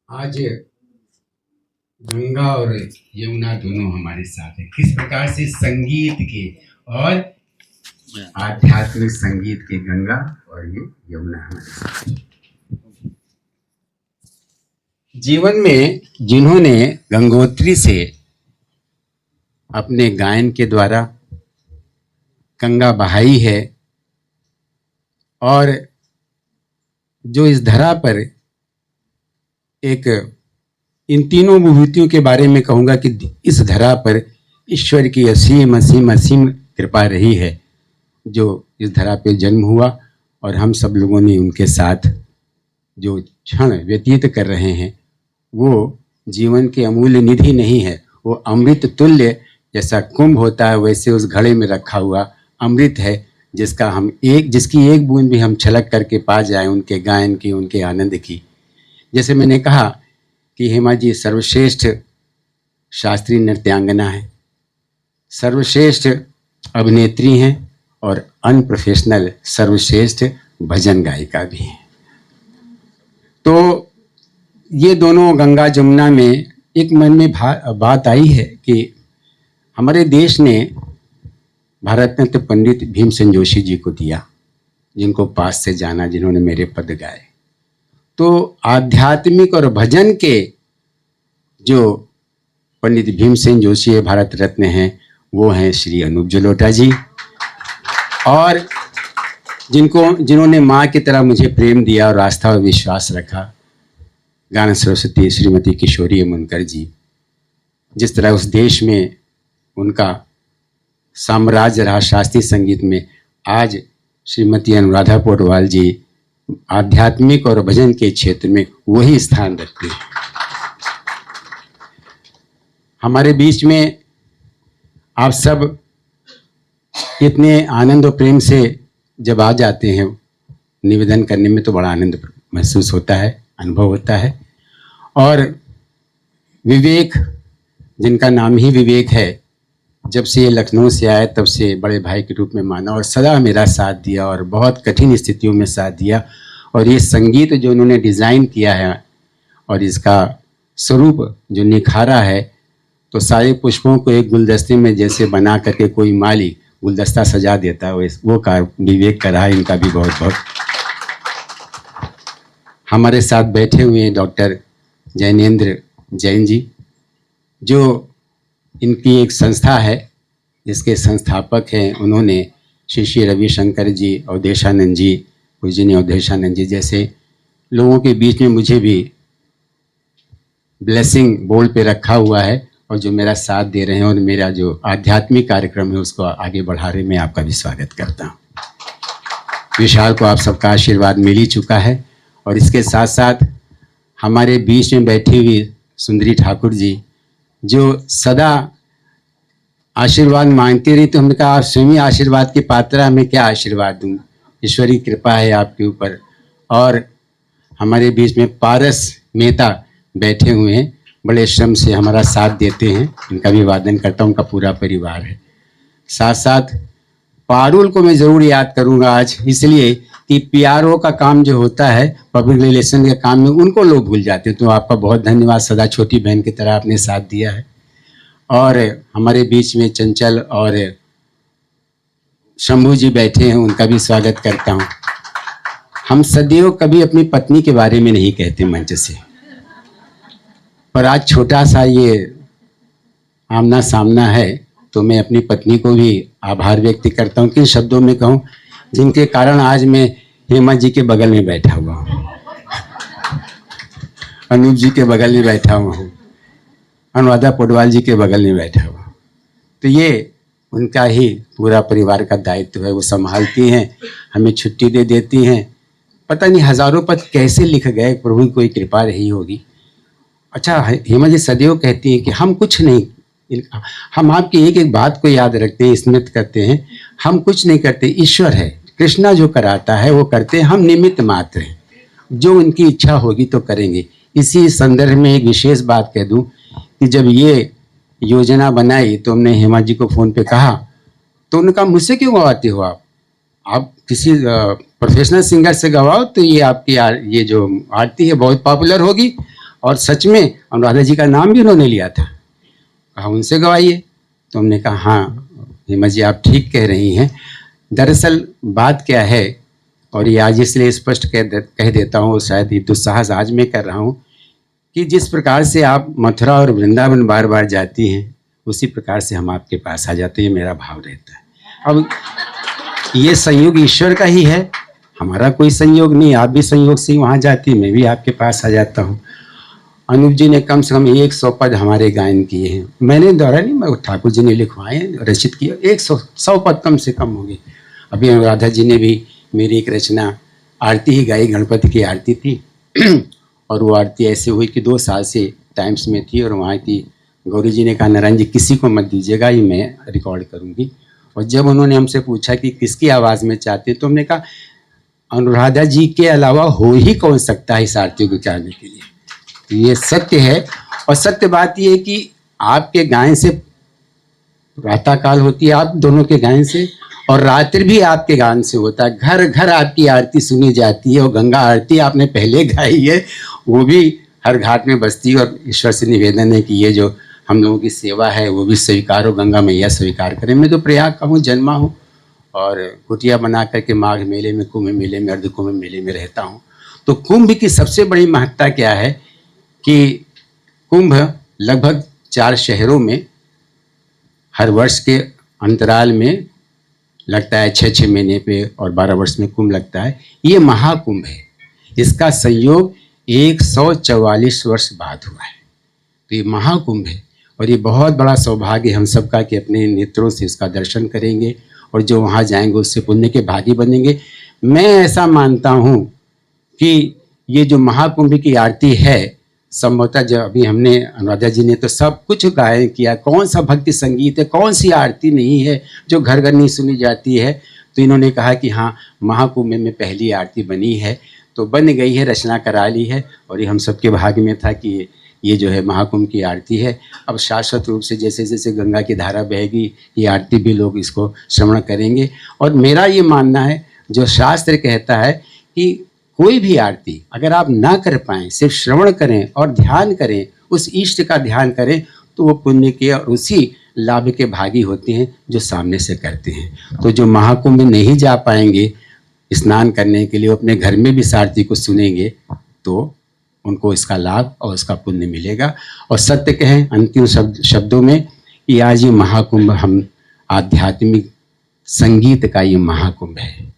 आज गंगा और यमुना दोनों हमारे साथ हैं। किस प्रकार से संगीत के और आध्यात्मिक संगीत के गंगा और ये यमुना हमारे साथ हैं। जीवन में जिन्होंने गंगोत्री से अपने गायन के द्वारा गंगा बहाई है और जो इस धरा पर एक इन तीनों विभूतियों के बारे में कहूँगा कि इस धरा पर ईश्वर की असीम असीम असीम कृपा रही है, जो इस धरा पे जन्म हुआ और हम सब लोगों ने उनके साथ जो क्षण व्यतीत कर रहे हैं वो जीवन की अमूल्य निधि नहीं है। वो अमृत तुल्य जैसा कुंभ होता है वैसे उस घड़े में रखा हुआ अमृत है, जिसकी एक बूंद भी हम छलक करके पा जाएं उनके गायन की, उनके आनंद की। जैसे मैंने कहा कि हेमा जी सर्वश्रेष्ठ शास्त्रीय नृत्यांगना है, सर्वश्रेष्ठ अभिनेत्री हैं और अनप्रोफेशनल सर्वश्रेष्ठ भजन गायिका भी हैं। तो ये दोनों गंगा जमुना में एक मन में बात आई है कि हमारे देश ने भारत रत्न पंडित भीमसेन जोशी जी को दिया, जिनको पास से जाना, जिन्होंने मेरे पद गाए। तो आध्यात्मिक और भजन के जो पंडित भीमसेन जोशी भारत रत्न हैं वो हैं श्री अनूप जलोटा जी, और जिन्होंने माँ की तरह मुझे प्रेम दिया और आस्था और विश्वास रखा, गान सरस्वती श्रीमती किशोरी मुनकर जी। जिस तरह उस देश में उनका साम्राज्य रहा शास्त्रीय संगीत में, आज श्रीमती अनुराधा पोडवाल जी आध्यात्मिक और भजन के क्षेत्र में वही स्थान रखते हैं। हमारे बीच में आप सब इतने आनंद और प्रेम से जब आ जाते हैं, निवेदन करने में तो बड़ा आनंद महसूस होता है, अनुभव होता है। और विवेक, जिनका नाम ही विवेक है, जब से ये लखनऊ से आए तब से बड़े भाई के रूप में माना और सदा मेरा साथ दिया और बहुत कठिन स्थितियों में साथ दिया। और ये संगीत जो उन्होंने डिज़ाइन किया है और इसका स्वरूप जो निखारा है, तो सारे पुष्पों को एक गुलदस्ते में जैसे बना करके कोई माली गुलदस्ता सजा देता है, वो कार्य विवेक का रहा। इनका भी बहुत बहुत। हमारे साथ बैठे हुए हैं डॉक्टर जैनेन्द्र जैन जी, जो इनकी एक संस्था है जिसके संस्थापक हैं। उन्होंने श्री श्री रविशंकर जी, अवधेशानंद जी, पूजनीय अवधेशानंद जी जैसे लोगों के बीच में मुझे भी ब्लेसिंग बोर्ड पे रखा हुआ है और जो मेरा साथ दे रहे हैं और मेरा जो आध्यात्मिक कार्यक्रम है उसको आगे बढ़ा रहे। मैं आपका भी स्वागत करता हूँ। विशाल को आप सबका आशीर्वाद मिल ही चुका है और इसके साथ साथ हमारे बीच में बैठी हुई सुंदरी ठाकुर जी, जो सदा आशीर्वाद मांगती रही। तो हमने कहा आप स्वयं आशीर्वाद की पात्र, हमें क्या आशीर्वाद दूँ, ईश्वरी कृपा है आपके ऊपर। और हमारे बीच में पारस मेहता बैठे हुए हैं, बड़े श्रम से हमारा साथ देते हैं, इनका भी वादन करता हूँ, उनका पूरा परिवार है। साथ साथ पारुल को मैं ज़रूर याद करूँगा आज, इसलिए कि पीआरओ का काम जो होता है, पब्लिक रिलेशन के काम में, उनको लोग भूल जाते हैं। तो आपका बहुत धन्यवाद, सदा छोटी बहन की तरह आपने साथ दिया है। और हमारे बीच में चंचल और शंभू जी बैठे हैं, उनका भी स्वागत करता हूँ। हम सदैव कभी अपनी पत्नी के बारे में नहीं कहते मंच से, पर आज छोटा सा ये आमना सामना है तो मैं अपनी पत्नी को भी आभार व्यक्त करता हूँ। किन शब्दों में कहूँ, जिनके कारण आज मैं हेमा जी के बगल में बैठा हुआ हूँ, अनूप जी के बगल में बैठा हुआ हूँ, अनुराधा पोडवाल जी के बगल में बैठा हुआ। तो ये उनका ही पूरा परिवार का दायित्व है, वो संभालती हैं, हमें छुट्टी दे देती हैं। पता नहीं हजारों पद कैसे लिख गए, प्रभु की कोई कृपा रही होगी। अच्छा, हेमा जी सदैव कहती हैं कि हम कुछ नहीं, हम आपकी एक एक बात को याद रखते हैं, स्मृत करते हैं। हम कुछ नहीं करते, ईश्वर है, कृष्णा जो कराता है वो करते हैं, हम निमित्त मात्र हैं, जो उनकी इच्छा होगी तो करेंगे। इसी संदर्भ में एक विशेष बात कह दूं कि जब ये योजना बनाई तो हमने हेमा जी को फ़ोन पे कहा, तो उन्होंने कहा मुझसे क्यों गवाते हो आप किसी प्रोफेशनल सिंगर से गवाओ तो ये आपकी ये जो आरती है बहुत पॉपुलर होगी और सच में अनुराधा जी का नाम भी उन्होंने लिया था। कहा उनसे गवाइए, तो हमने कहा हाँ हेमा जी आप ठीक कह रही हैं। दरअसल बात क्या है, और ये आज इसलिए स्पष्ट कह देता हूँ, शायद ये दुस्साहस आज मैं कर रहा हूँ, कि जिस प्रकार से आप मथुरा और वृंदावन बार बार जाती हैं उसी प्रकार से हम आपके पास आ जाते हैं, मेरा भाव रहता है। अब ये संयोग ईश्वर का ही है, हमारा कोई संयोग नहीं। आप भी संयोग से वहाँ जाती, मैं भी आपके पास आ जाता हूँ। अनूप जी ने कम से कम 100 पद हमारे गायन किए हैं, मैंने द्वारा नहीं, मैं ठाकुर जी ने लिखवाए रचित किया, 100 पद कम से कम होंगे। अभी अनुराधा जी ने भी मेरी एक रचना आरती ही गाई, गणपति की आरती थी और वो आरती ऐसे हुई कि 2 साल से टाइम्स में थी और वहाँ की गौरी जी ने कहा नारायण जी किसी को मत दीजिएगा, ये मैं रिकॉर्ड करूँगी। और जब उन्होंने हमसे पूछा कि किसकी आवाज़ में चाहते, तो हमने कहा अनुराधा जी के अलावा हो ही कौन सकता है इस आरती को गाने के लिए। तो ये सत्य है। और सत्य बात ये है कि आपके गायन से प्रातःकाल होती है, आप दोनों के गायन से, और रात्रि भी आपके गान से होता है। घर घर आपकी आरती सुनी जाती है और गंगा आरती आपने पहले गाई है, वो भी हर घाट में बजती है। और ईश्वर से निवेदन है कि ये जो हम लोगों की सेवा है वो भी स्वीकार हो, गंगा मैया स्वीकार करें। मैं तो प्रयाग का हूँ, जन्मा हूँ और कुटिया बना करके माघ मेले में, कुंभ मेले में, अर्ध कुंभ मेले में रहता हूँ। तो कुंभ की सबसे बड़ी महत्ता क्या है कि कुंभ लगभग 4 शहरों में हर वर्ष के अंतराल में लगता है, 6-6 महीने पे, और 12 वर्ष में कुंभ लगता है। ये महाकुंभ है, इसका संयोग 144 वर्ष बाद हुआ है। तो ये महाकुंभ है और ये बहुत बड़ा सौभाग्य हम सबका कि अपने नेत्रों से इसका दर्शन करेंगे और जो वहाँ जाएंगे उससे पुण्य के भागी बनेंगे। मैं ऐसा मानता हूँ कि ये जो महाकुंभ की आरती है, संभवतः जब अभी हमने अनुराधा जी ने तो सब कुछ गायन किया, कौन सा भक्ति संगीत है, कौन सी आरती नहीं है जो घर घर नहीं सुनी जाती है। तो इन्होंने कहा कि हाँ महाकुंभ में पहली आरती बनी है, तो बन गई है, रचना करा ली है। और ये हम सबके भाग्य में था कि ये जो है महाकुंभ की आरती है। अब शाश्वत रूप से जैसे जैसे गंगा की धारा बहेगी, ये आरती भी लोग इसको श्रवण करेंगे। और मेरा ये मानना है, जो शास्त्र कहता है कि कोई भी आरती अगर आप ना कर पाएँ, सिर्फ श्रवण करें और ध्यान करें, उस इष्ट का ध्यान करें, तो वो पुण्य के और उसी लाभ के भागी होते हैं जो सामने से करते हैं। तो जो महाकुंभ में नहीं जा पाएंगे स्नान करने के लिए, अपने घर में भी इस आरती को सुनेंगे, तो उनको इसका लाभ और इसका पुण्य मिलेगा। और सत्य कहें अंतिम शब्दों में कि आज ये महाकुंभ हम आध्यात्मिक संगीत का ये महाकुंभ है।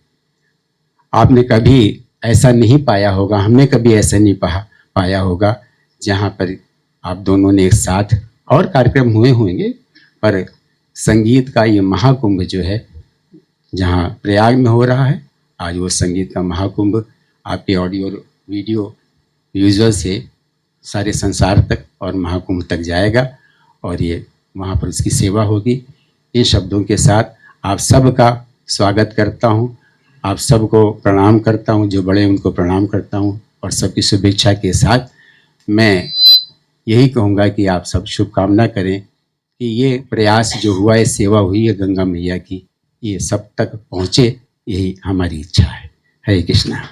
आपने कभी ऐसा नहीं पाया होगा, हमने कभी ऐसा नहीं पाया होगा जहाँ पर आप दोनों ने एक साथ, और कार्यक्रम हुए होंगे, पर संगीत का ये महाकुंभ जो है जहाँ प्रयाग में हो रहा है, आज वो संगीत का महाकुंभ आपके ऑडियो वीडियो विजुअल से सारे संसार तक और महाकुंभ तक जाएगा और ये वहाँ पर उसकी सेवा होगी। इन शब्दों के साथ आप सबका स्वागत करता हूँ, आप सबको प्रणाम करता हूँ, जो बड़े उनको प्रणाम करता हूँ, और सबकी शुभेच्छा के साथ मैं यही कहूँगा कि आप सब शुभकामना करें कि ये प्रयास जो हुआ है, सेवा हुई है गंगा मैया की, ये सब तक पहुँचे, यही हमारी इच्छा है। हरे कृष्णा।